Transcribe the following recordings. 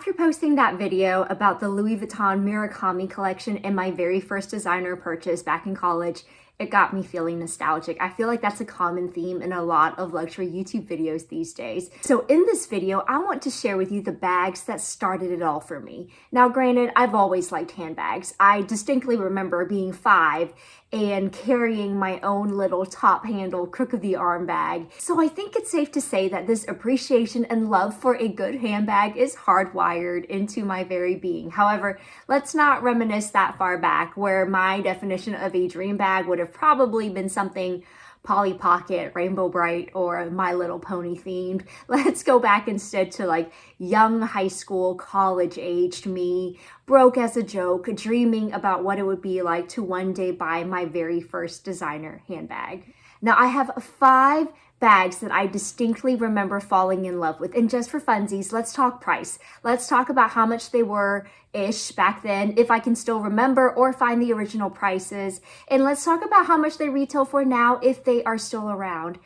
After posting that video about the Louis Vuitton Murakami collection and my very first designer purchase back in college, it got me feeling nostalgic. I feel like that's a common theme in a lot of luxury YouTube videos these days. So in this video, I want to share with you the bags that started it all for me. Now, granted, I've always liked handbags. I distinctly remember being 5 and carrying my own little top handle crook of the arm bag. So I think it's safe to say that this appreciation and love for a good handbag is hardwired into my very being. However, let's not reminisce that far back where my definition of a dream bag would have probably been something Polly Pocket, Rainbow Bright, or My Little Pony themed. Let's go back instead to like young high school, college aged me, broke as a joke, dreaming about what it would be like to one day buy my very first designer handbag. Now I have 5 bags that I distinctly remember falling in love with. And just for funsies, let's talk price. Let's talk about how much they were-ish back then, if I can still remember or find the original prices. And let's talk about how much they retail for now if they are still around.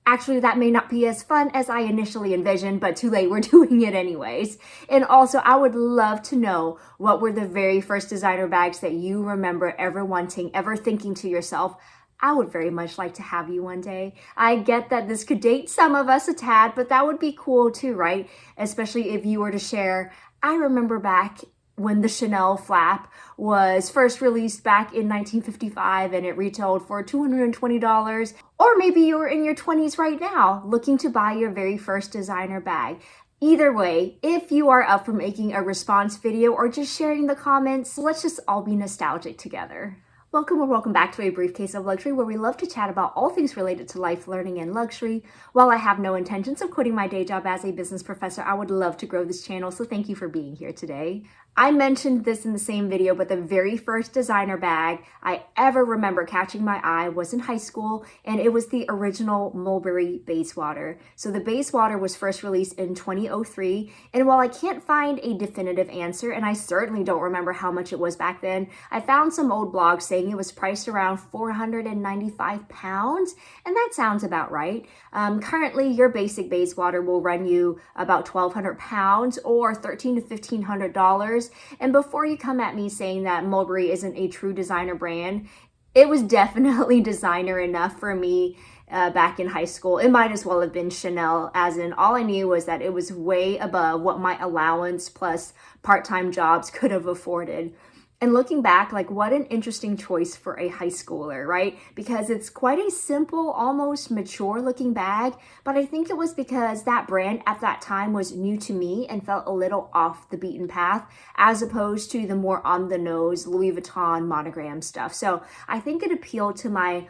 Actually, that may not be as fun as I initially envisioned, but too late, we're doing it anyways. And also, I would love to know what were the very first designer bags that you remember ever wanting, ever thinking to yourself, I would very much like to have you one day. I get that this could date some of us a tad, but that would be cool too, right? Especially if you were to share, I remember back when the Chanel flap was first released back in 1955 and it retailed for $220. Or maybe you're in your 20s right now looking to buy your very first designer bag. Either way, if you are up for making a response video or just sharing the comments, let's just all be nostalgic together. Welcome or welcome back to A Briefcase of Luxury, where we love to chat about all things related to life, learning, and luxury. While I have no intentions of quitting my day job as a business professor, I would love to grow this channel, so thank you for being here today. I mentioned this in the same video, but the very first designer bag I ever remember catching my eye was in high school, and it was the original Mulberry Basewater. So the Basewater was first released in 2003, and while I can't find a definitive answer, and I certainly don't remember how much it was back then, I found some old blogs saying it was priced around 495 pounds, and that sounds about right. Currently, your basic Basewater will run you about 1,200 pounds or $1,300 to $1,500. And before you come at me saying that Mulberry isn't a true designer brand, it was definitely designer enough for me back in high school. It might as well have been Chanel, as in all I knew was that it was way above what my allowance plus part-time jobs could have afforded. And looking back, like what an interesting choice for a high schooler, right? Because it's quite a simple, almost mature looking bag, but I think it was because that brand at that time was new to me and felt a little off the beaten path, as opposed to the more on the nose Louis Vuitton monogram stuff. So I think it appealed to my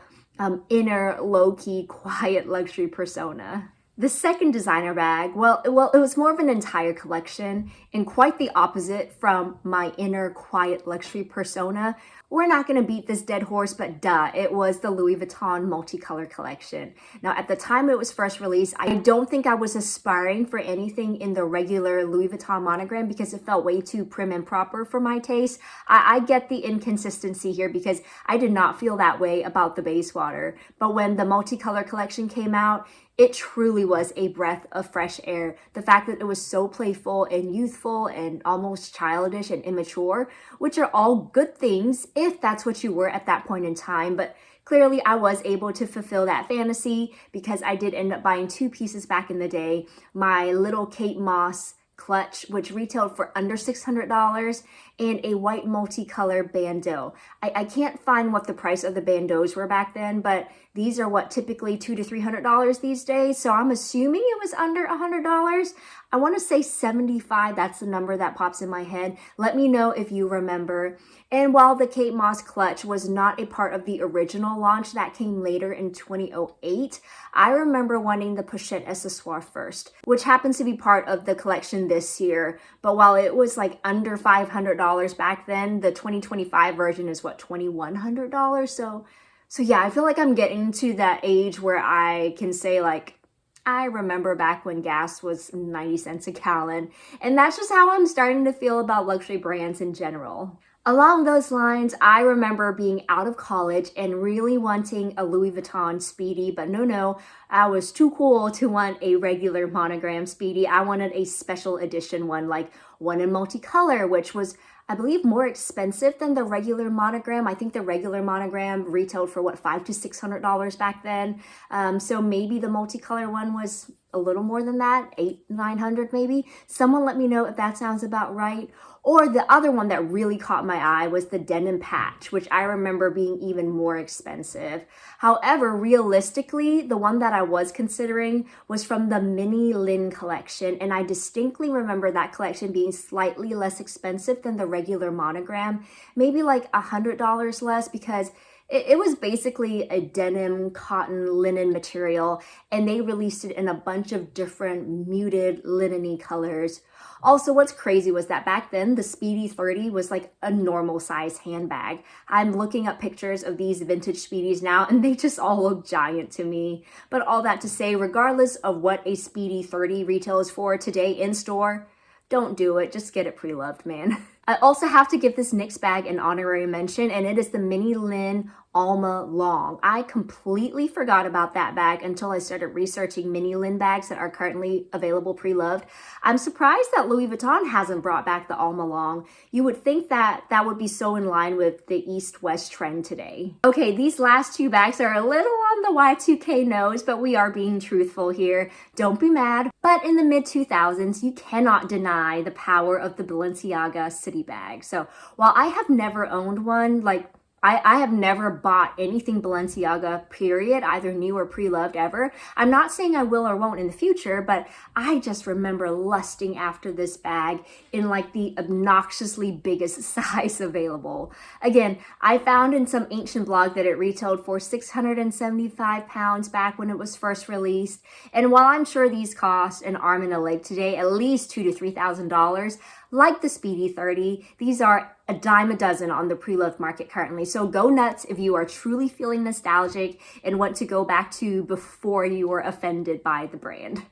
inner low-key, quiet luxury persona. The second designer bag, well, it was more of an entire collection and quite the opposite from my inner quiet luxury persona. We're not going to beat this dead horse, but duh, it was the Louis Vuitton multicolor collection. Now, at the time it was first released, I don't think I was aspiring for anything in the regular Louis Vuitton monogram because it felt way too prim and proper for my taste. I get the inconsistency here because I did not feel that way about the Basewater. But when the multicolor collection came out, it truly was a breath of fresh air. The fact that it was so playful and youthful and almost childish and immature, which are all good things if that's what you were at that point in time. But clearly I was able to fulfill that fantasy because I did end up buying 2 pieces back in the day. My little Kate Moss clutch, which retailed for under $600, and a white multicolor bandeau. I can't find what the price of the bandeaus were back then, but these are what typically $200 to $300 these days. So I'm assuming it was under $100. I want to say 75. That's the number that pops in my head. Let me know if you remember. And while the Kate Moss clutch was not a part of the original launch that came later in 2008, I remember wanting the pochette accessoire first, which happens to be part of the collection this year. But while it was like under $500 back then, the 2025 version is what, $2,100? So yeah, I feel like I'm getting to that age where I can say like, I remember back when gas was 90 cents a gallon. And that's just how I'm starting to feel about luxury brands in general. Along those lines, I remember being out of college and really wanting a Louis Vuitton Speedy, but no, I was too cool to want a regular monogram Speedy. I wanted a special edition one, like one in multicolor, which was, I believe, more expensive than the regular monogram. I think the regular monogram retailed for what, $500 to $600 back then. So maybe the multicolor one was a little more than that, $800-900 maybe. Someone let me know if that sounds about right. Or the other one that really caught my eye was the denim patch, which I remember being even more expensive. However, realistically, the one that I was considering was from the Mini Lin collection, and I distinctly remember that collection being slightly less expensive than the regular monogram, maybe like $100 less, because it was basically a denim, cotton, linen material, and they released it in a bunch of different muted linen-y colors. Also, what's crazy was that back then, the Speedy 30 was like a normal size handbag. I'm looking up pictures of these vintage Speedies now, and they just all look giant to me. But all that to say, regardless of what a Speedy 30 retails for today in store, don't do it. Just get it pre-loved, man. I also have to give this NYX bag an honorary mention, and it is the Mini Lin Alma Long. I completely forgot about that bag until I started researching Mini Lin bags that are currently available pre-loved. I'm surprised that Louis Vuitton hasn't brought back the Alma Long. You would think that that would be so in line with the East-West trend today. Okay, these last two bags are a little on the Y2K nose, but we are being truthful here. Don't be mad. But in the mid-2000s, you cannot deny the power of the Balenciaga City bag. So while I have never owned one, like I have never bought anything Balenciaga, period, either new or pre-loved ever. I'm not saying I will or won't in the future, but I just remember lusting after this bag in like the obnoxiously biggest size available. Again, I found in some ancient blog that it retailed for 675 pounds back when it was first released. And while I'm sure these cost an arm and a leg today, at least $2,000 to $3,000, like the Speedy 30, these are a dime a dozen on the pre-loved market currently. So go nuts if you are truly feeling nostalgic and want to go back to before you were offended by the brand.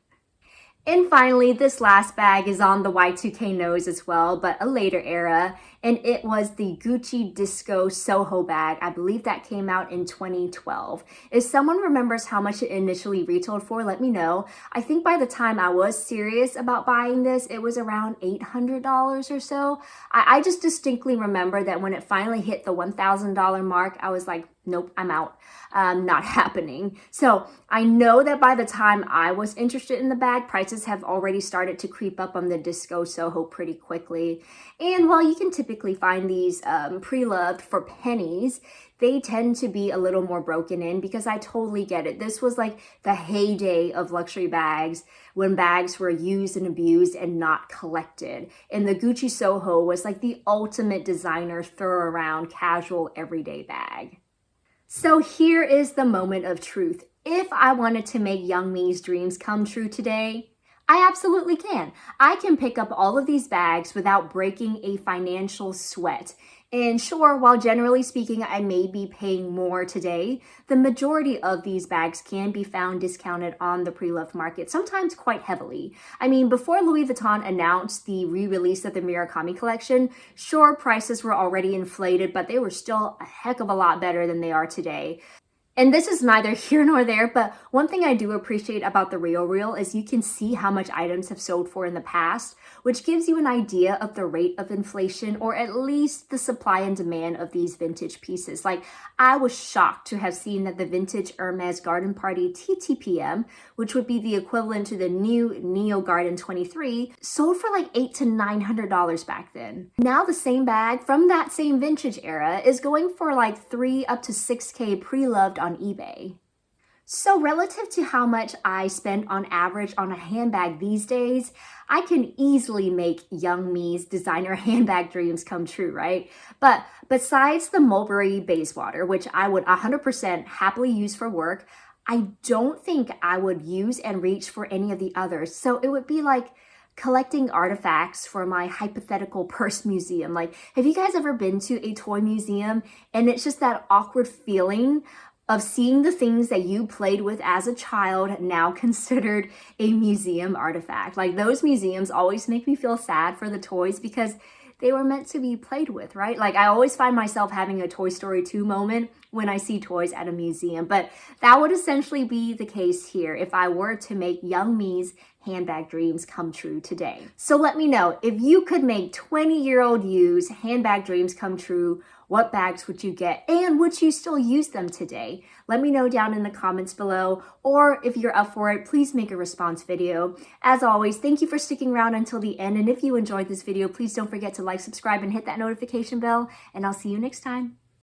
And finally, this last bag is on the Y2K nose as well, but a later era, and it was the Gucci Disco Soho bag. I believe that came out in 2012. If someone remembers how much it initially retailed for, let me know. I think by the time I was serious about buying this, it was around $800 or so. I just distinctly remember that when it finally hit the $1,000 mark, I was like, nope, I'm out. Not happening. So I know that by the time I was interested in the bag, prices have already started to creep up on the Disco Soho pretty quickly. And while you can typically find these pre-loved for pennies, they tend to be a little more broken in, because I totally get it. This was like the heyday of luxury bags, when bags were used and abused and not collected. And the Gucci Soho was like the ultimate designer throw around casual everyday bag. So here is the moment of truth. If I wanted to make young me's dreams come true today, I absolutely can. I can pick up all of these bags without breaking a financial sweat. And sure, while generally speaking, I may be paying more today, the majority of these bags can be found discounted on the pre-loved market, sometimes quite heavily. I mean, before Louis Vuitton announced the re-release of the Murakami collection, sure, prices were already inflated, but they were still a heck of a lot better than they are today. And this is neither here nor there, but one thing I do appreciate about the RealReal is you can see how much items have sold for in the past, which gives you an idea of the rate of inflation, or at least the supply and demand of these vintage pieces. Like, I was shocked to have seen that the vintage Hermes Garden Party TTPM, which would be the equivalent to the new Neo Garden 23, sold for like $800 to $900 back then. Now the same bag from that same vintage era is going for like $3,000 up to $6,000 pre-loved on eBay. So relative to how much I spend on average on a handbag these days, I can easily make young me's designer handbag dreams come true, right? But besides the Mulberry Basewater, which I would 100% happily use for work, I don't think I would use and reach for any of the others. So it would be like collecting artifacts for my hypothetical purse museum. Like, have you guys ever been to a toy museum and it's just that awkward feeling of seeing the things that you played with as a child now considered a museum artifact? Like, those museums always make me feel sad for the toys, because they were meant to be played with, right? Like I always find myself having a Toy Story 2 moment when I see toys at a museum, but that would essentially be the case here if I were to make young me's handbag dreams come true today. So let me know, if you could make 20-year-old you's handbag dreams come true, what bags would you get and would you still use them today? Let me know down in the comments below, or if you're up for it, please make a response video. As always, thank you for sticking around until the end, and if you enjoyed this video, please don't forget to like, subscribe, and hit that notification bell, and I'll see you next time.